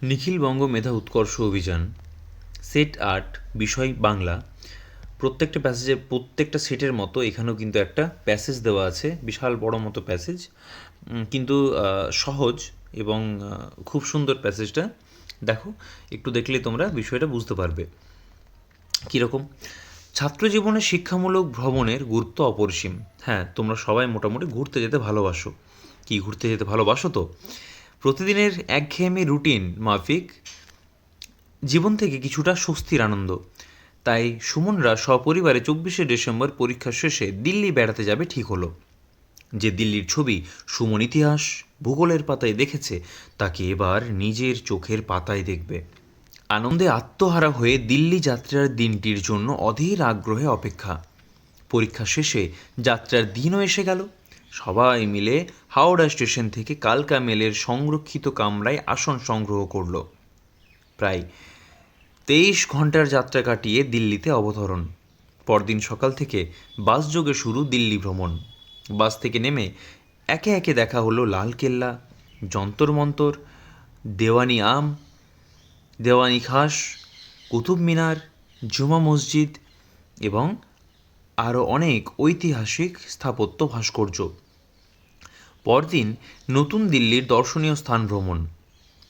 নিখিলবঙ্গ মেধা উৎকর্ষ অভিযান, সেট ৮, বিষয় বাংলা। প্রত্যেকটা সেটের মতো এখানেও কিন্তু একটা প্যাসেজ দেওয়া আছে, বিশাল বড় মতো প্যাসেজ, কিন্তু সহজ এবং খুব সুন্দর প্যাসেজটা। দেখো, একটু দেখলে তোমরা বিষয়টা বুঝতে পারবে কীরকম। ছাত্রজীবনে শিক্ষামূলক ভ্রমণের গুরুত্ব অপরিসীম। হ্যাঁ, তোমরা সবাই মোটামুটি ঘুরতে যেতে ভালোবাসো। কি ঘুরতে যেতে ভালোবাসো তো? প্রতিদিনের একঘেয়েমি রুটিন মাফিক জীবন থেকে কিছুটা স্বস্তির আনন্দ। তাই সুমনরা সপরিবারে 24শে ডিসেম্বর পরীক্ষা শেষে দিল্লি বেড়াতে যাবে ঠিক হলো। যে দিল্লির ছবি সুমন ইতিহাস ভূগোলের পাতায় দেখেছে, তাকে এবার নিজের চোখের পাতায় দেখবে। আনন্দে আত্মহারা হয়ে দিল্লি যাত্রার দিনটির জন্য অধীর আগ্রহে অপেক্ষা। পরীক্ষা শেষে যাত্রার দিনও এসে গেল। সবাই মিলে হাওড়া স্টেশন থেকে কালকা মেলের সংরক্ষিত কামরায় আসন সংগ্রহ করল। প্রায় 23 ঘন্টার যাত্রা কাটিয়ে দিল্লিতে অবতরণ। পরদিন সকাল থেকে বাসযোগে শুরু দিল্লি ভ্রমণ। বাস থেকে নেমে একে একে দেখা হলো লালকেল্লা, যন্তর মন্তর, দেওয়ানি খাস, কুতুব মিনার, জুমা মসজিদ এবং আরও অনেক ঐতিহাসিক স্থাপত্য ভাস্কর্য। পরদিন নতুন দিল্লির দর্শনীয় স্থান ভ্রমণ।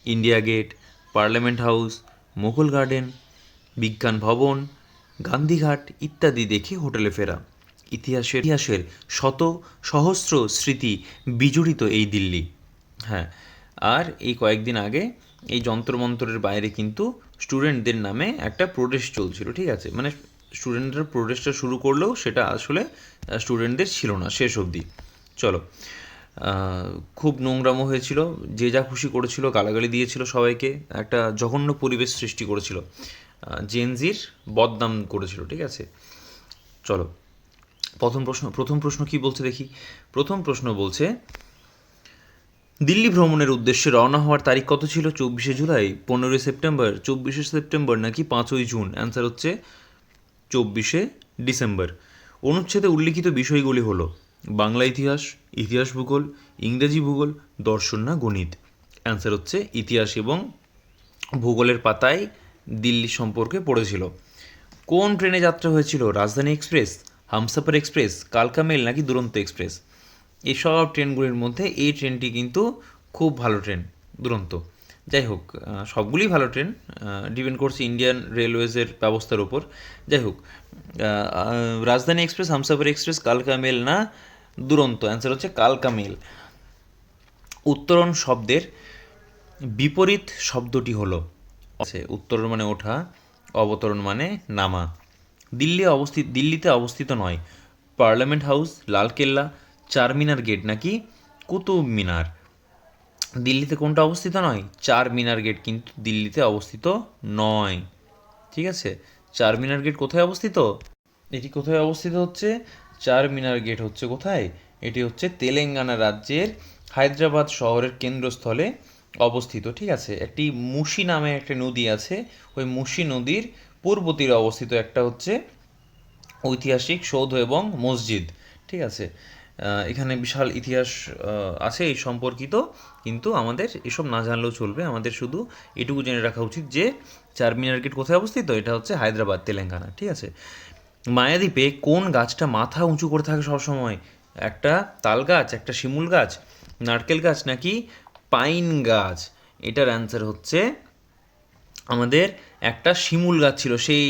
India Gate, Parliament House, Mughal Garden, Vigyan Bhavan, Gandhi Ghat ইত্যাদি দেখে হোটেলে ফেরা। ইতিহাসের শত সহস্র স্মৃতি বিজড়িত এই দিল্লি। হ্যাঁ, আর এই কয়েকদিন আগে এই যন্তর মন্তরের বাইরে কিন্তু স্টুডেন্টদের নামে একটা প্রোটেস্ট চলছিল, ঠিক আছে? মানে স্টুডেন্টরা প্রোটেস্টটা শুরু করলেও সেটা আসলে স্টুডেন্টদের ছিল না শেষ অবধি। চলো, খুব নোংরামো হয়েছিল, যে যা খুশি করেছিল, গালাগালি দিয়েছিল সবাইকে, একটা জঘন্য পরিবেশ সৃষ্টি করেছিল, জেনজির বদনাম করেছিল, ঠিক আছে? চলো, প্রথম প্রশ্ন কি বলছে দেখি। প্রথম প্রশ্ন বলছে, দিল্লি ভ্রমণের উদ্দেশ্যে রওনা হওয়ার তারিখ কত ছিল? 24শে জুলাই, 15ই সেপ্টেম্বর, 24শে সেপ্টেম্বর নাকি 5ই জুন? অ্যান্সার হচ্ছে 24শে ডিসেম্বর। অনুচ্ছেদে উল্লিখিত বিষয়গুলি হলো বাংলা ইতিহাস, ইতিহাস ভূগোল, ইংরেজি ভূগোল, দর্শন না গণিত? অ্যান্সার হচ্ছে ইতিহাস এবং ভূগোলের পাতায় দিল্লি সম্পর্কে পড়েছিল। কোন ট্রেনে যাত্রা হয়েছিল? রাজধানী এক্সপ্রেস, হামসফর এক্সপ্রেস, কালকা মেল নাকি দুরন্ত এক্সপ্রেস? এইসব ট্রেনগুলির মধ্যে এই ট্রেনটি কিন্তু খুব ভালো ট্রেন, দুরন্ত। যাই হোক, সবগুলোই ভালো ট্রেন, ডিপেন্ড করছে ইন্ডিয়ান রেলওয়েজের ব্যবস্থার উপর। যাই হোক, রাজধানী এক্সপ্রেস, হামসফর এক্সপ্রেস, কালকা মেল না দুরন্ত? অ্যান্সার হচ্ছে কালকা মেল। উত্তরণ শব্দের বিপরীত শব্দটি হলো, উত্তরণ মানে ওঠা, অবতরণ মানে নামা। দিল্লিতে অবস্থিত নয় Parliament House, Lal Qila, Charminar gate নাকি কুতুব মিনার? দিল্লিতে কোনটা অবস্থিত নয়? চারমিনার গেট কিন্তু দিল্লিতে অবস্থিত নয়, ঠিক আছে? চারমিনার গেট কোথায় অবস্থিত? এটি কোথায় অবস্থিত হচ্ছে? চারমিনার গেট হচ্ছে কোথায়? এটি হচ্ছে তেলেঙ্গানা রাজ্যের হায়দ্রাবাদ শহরের কেন্দ্রস্থলে অবস্থিত, ঠিক আছে? একটি মুশি নামে একটা নদী আছে, ওই মুশি নদীর পূর্ব তীরে অবস্থিত একটা হচ্ছে ঐতিহাসিক সৌধ এবং মসজিদ, ঠিক আছে? এখানে বিশাল ইতিহাস আছে এই সম্পর্কিত, কিন্তু আমাদের এসব না জানলেও চলবে। আমাদের শুধু এটুকু জেনে রাখা উচিত যে চারমিনার গেট কোথায় অবস্থিত, এটা হচ্ছে হায়দ্রাবাদ, তেলেঙ্গানা, ঠিক আছে? মায়াদ্বীপে কোন গাছটা মাথা উঁচু করে থাকে সবসময়? একটা তাল গাছ, একটা শিমুল গাছ, নারকেল গাছ নাকি পাইন গাছ? এটার অ্যান্সার হচ্ছে আমাদের একটা শিমুল গাছ ছিল। সেই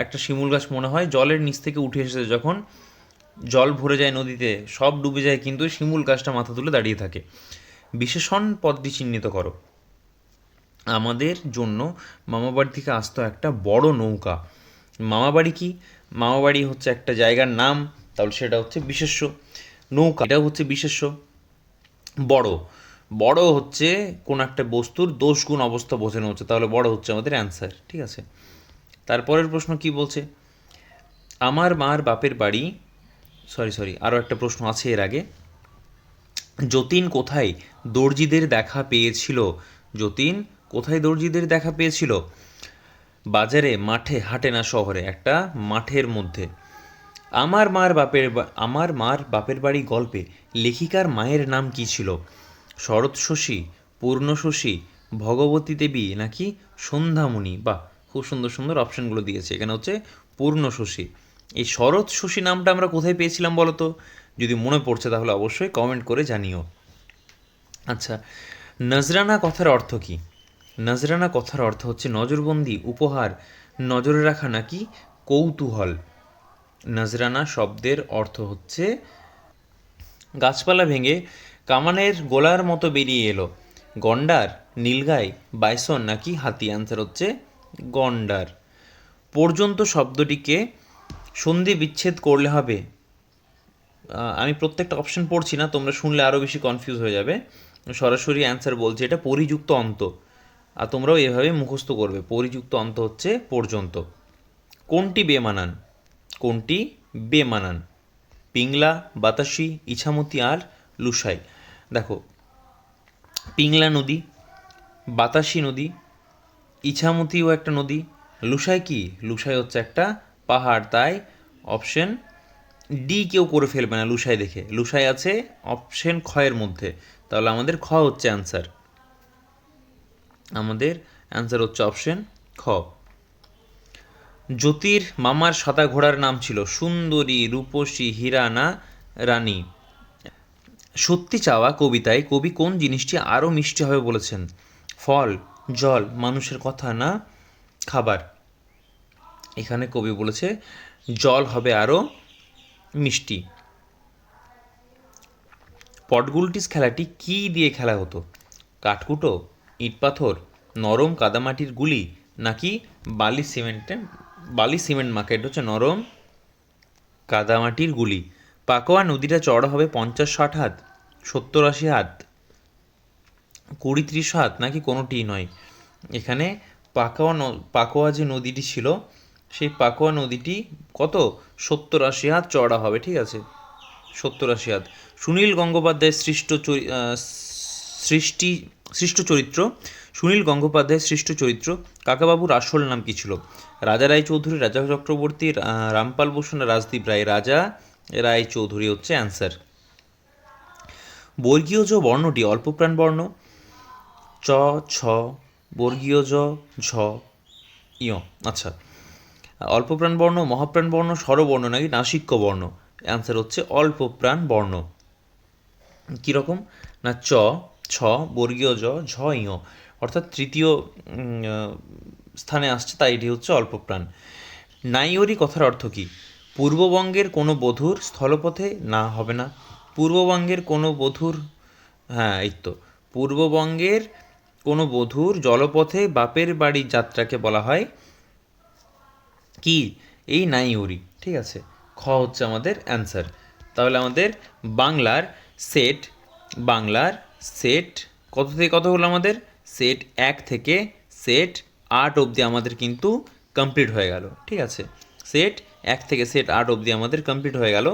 একটা শিমুল গাছ মনে হয় জলের নিচ থেকে উঠে এসেছে, যখন জল ভরে যায় নদীতে, সব ডুবে যায়, কিন্তু শিমুল গাছটা মাথা তুলে দাঁড়িয়ে থাকে। বিশেষণ পদটি চিহ্নিত করো। আমাদের জন্য মামাবাড়ি থেকে আসতো একটা বড় নৌকা। মামাবাড়ি কি? মামাবাড়ি হচ্ছে একটা জায়গার নাম, তাহলে সেটা হচ্ছে বিশেষ্য। নৌকা এটাও হচ্ছে বিশেষ্য। বড়, বড় হচ্ছে কোন একটা বস্তুর দোষ গুণ অবস্থা বোঝানো হচ্ছে, তাহলে বড় হচ্ছে আমাদের অ্যান্সার, ঠিক আছে? তারপরের প্রশ্ন কি বলছে? আমার মার বাপের বাড়ি, আরও একটা প্রশ্ন আছে এর আগে। যতীন কোথায় দর্জিদের দেখা পেয়েছিল? যতীন কোথায় দর্জিদের দেখা পেয়েছিল? বাজারে, মাঠে, হাটে না শহরে? একটা মাঠের মধ্যে। আমার মার বাপের বাড়ি গল্পে লেখিকার মায়ের নাম কী ছিল? শরৎ শশী, পূর্ণ শশী, ভগবতী দেবী নাকি সন্ধ্যামণি? বাহ, খুব সুন্দর সুন্দর অপশানগুলো দিয়েছে। এখানে হচ্ছে পূর্ণ শশী। এই শরৎ শশী নামটা আমরা কোথায় পেয়েছিলাম বলো তো? যদি মনে পড়ছে তাহলে অবশ্যই কমেন্ট করে জানিও। আচ্ছা, নজরানা কথার অর্থ কী? নজরানা কথার অর্থ হচ্ছে নজরবন্দি, উপহার, নজরে রাখা নাকি কৌতূহল। নজরানা শব্দের অর্থ হচ্ছে গাছপালা ভেঙে কামানের গোলার মতো বেরিয়ে এলো, গন্ডার, নীলগাই, বাইসন নাকি হাতি? অ্যান্সার হচ্ছে গন্ডার। পর্যন্ত শব্দটিকে সন্ধি বিচ্ছেদ করলে হবে। আমি প্রত্যেকটা অপশন পড়ছি না, তোমরা শুনলে আরও বেশি কনফিউজ হয়ে যাবে। সরাসরি অ্যান্সার বলছে এটা পরিযুক্ত অন্ত, আর তোমরাও এভাবে মুখস্থ করবে। পরিযুক্ত অন্ত হচ্ছে পর্যন্ত। কোনটি বেমানান? কোনটি বেমানান? পিংলা, বাতাসি, ইছামতি আর লুসাই। দেখো, পিংলা নদী, বাতাসি নদী, ইছামতিও একটা নদী, লুসাই কি? লুসাই হচ্ছে একটা পাহাড়। তাই অপশন ডি কেউ করে ফেলবে না লুসাই দেখে। লুসাই আছে অপশন খয়ের মধ্যে, তাহলে আমাদের খ হচ্ছে অ্যান্সার। আমাদের অ্যান্সার হচ্ছে অপশন খ। জ্যোতির মামার সাদা ঘোড়ার নাম ছিল সুন্দরী, রূপসী, হীরা না রানী? সত্যি চাওয়া কবিতায় কবি কোন জিনিসটি আরও মিষ্টি হবে বলেছেন? ফল, জল, মানুষের কথা না খাবার? এখানে কবি বলেছে জল হবে আরও মিষ্টি। পটগুলটিস খেলাটি কী দিয়ে খেলা হতো? কাঠকুটো, ইট পাথর, নরম কাদামাটির গুলি নাকি বালি সিমেন্ট মাখা? এটা হচ্ছে নরম কাদামাটির গুলি। পাকোয়া নদীটা চড়া হবে 50-60 হাত, 70-80 হাত, 20-30 হাত নাকি কোনোটিই নয়? এখানে পাকোয়া যে নদীটি ছিল, সেই পাকোয়া নদীটি কত? 70-80 হাত চড়া হবে, ঠিক আছে, 70-80 হাত। সুনীল গঙ্গোপাধ্যায়ের সৃষ্ট চরিত্র, সুনীল গঙ্গোপাধ্যায়ের সৃষ্ট চরিত্র কাকাবাবুর আসল নাম কী ছিল? রাজা রায়চৌধুরী, রাজা চক্রবর্তী, রামপাল বসু না রাজদীপ রায়? রাজা রায়চৌধুরী হচ্ছে অ্যান্সার। বর্গীয় জ বর্ণটি অল্পপ্রাণ বর্ণ, চ, ছ, বর্গীয় জ, ঝ, ইয়। আচ্ছা, অল্পপ্রাণ বর্ণ, মহাপ্রাণ বর্ণ, স্বরবর্ণ নাকি নাসিক্য বর্ণ? অ্যান্সার হচ্ছে অল্পপ্রাণ বর্ণ। কীরকম না চ, ছ, বর্গীয় জ, ঝ, ইয়, অর্থাৎ তৃতীয় স্থানে আসছে, তাই এটি হচ্ছে অল্পপ্রাণ। নাইওরি কথার অর্থ কী? পূর্ববঙ্গের কোনো বধূর স্থলপথে না হবে না? পূর্ববঙ্গের কোনো বধূর, হ্যাঁ এই তো, পূর্ববঙ্গের কোনো বধূর জলপথে বাপের বাড়ির যাত্রাকে বলা হয় কি? এই নাইওরি, ঠিক আছে। খ হচ্ছে আমাদের অ্যান্সার। তাহলে আমাদের বাংলার সেট কত থেকে কত হলো? আমাদের সেট 1 থেকে সেট 8 অবধি আমাদের কিন্তু কমপ্লিট হয়ে গেল, ঠিক আছে। সেট 1 থেকে সেট 8 অবধি আমাদের কমপ্লিট হয়ে গেল।